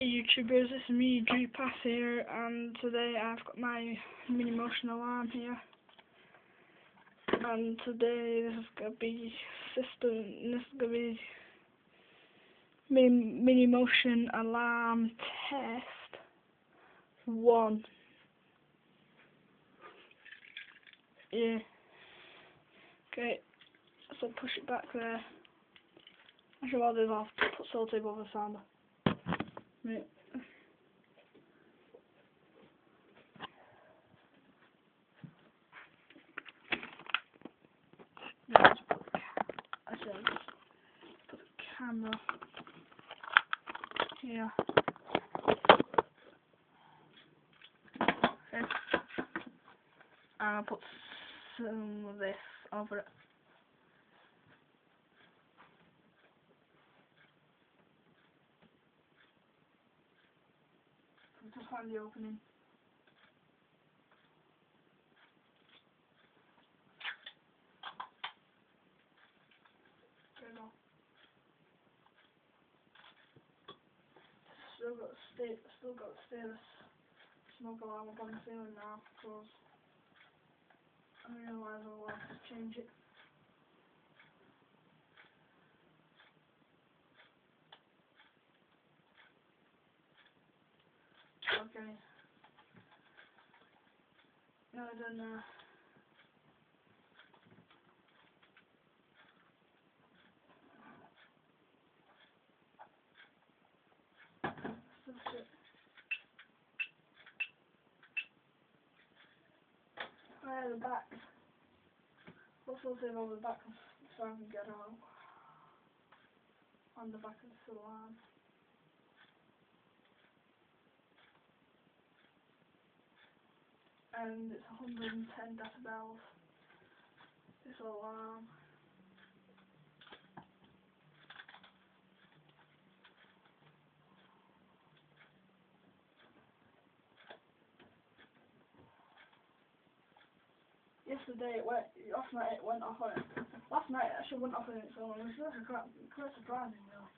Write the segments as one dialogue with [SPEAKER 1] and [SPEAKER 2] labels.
[SPEAKER 1] Hey YouTubers, it's me, Pass here, and today I've got my mini motion alarm here. And today this is gonna be mini motion alarm test 1. Yeah. Okay, so push it back there. Actually, what I'll do is I'll put sellotape over the sounder. Right. Actually, I'll just put the camera here. Okay. And I'll put some of this over it. Just find the opening. Still got to stay this smoke alarm up on the ceiling now because I realise I'll have to change it. Okay. Now then, switch it. The back. What's also over the back so I can get out on the back of the alarm. And it's 110 decibels. This alarm. Yesterday last night it went off on it. Last night it actually went off on its own. It was really quite surprising really.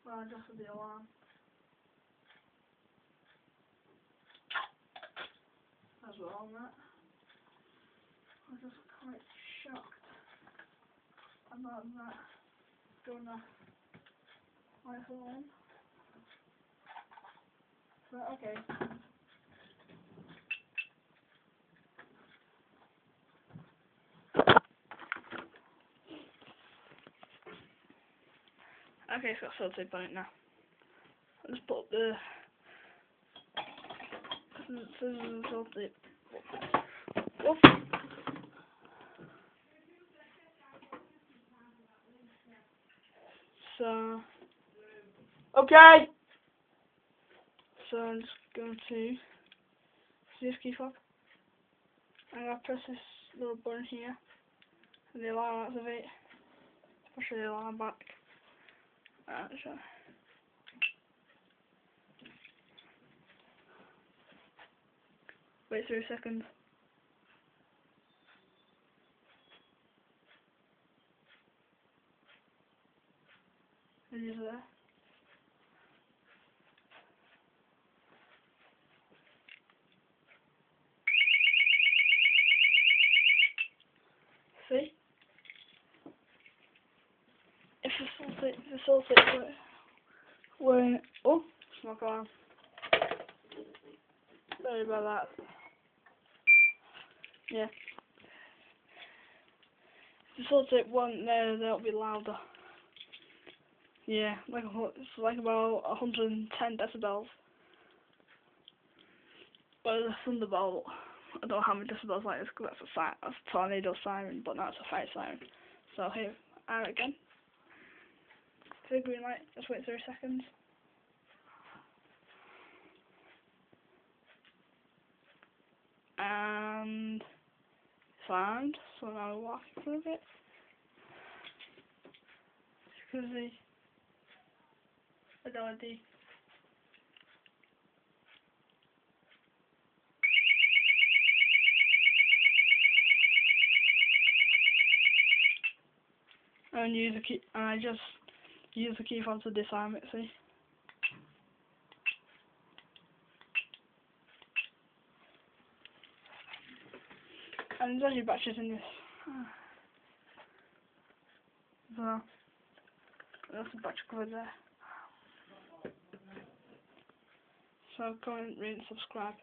[SPEAKER 1] When I adjusted the alarm. As well on that. I was just quite shocked about that. Going off my phone. So okay. Okay, it's got sellotape on it now. I'll just put up the sellotape. Whoop. So, okay. So I'm just going to see this key fob. I'm going to press this little button here, and the alarm activate. Push the alarm back. So. Wait 3 seconds. And he's there. See? If the sellotape were oh, smoke alarm. Sorry about that. Yeah. If the sellotape wasn't there, that'll be louder. Yeah, it's like about 110 decibels. But the Thunderbolt, I don't know how many decibels like this because that's a tornado siren, but now it's a fire siren. So here, add it again. To the green light, just wait 3 seconds. And it's armed, so now we walk in front of it. Because the LED. And use a key, and I just use the key fob to disarm it, see? And there's your batteries in this. So, that's the battery cover there. So comment, rate and subscribe.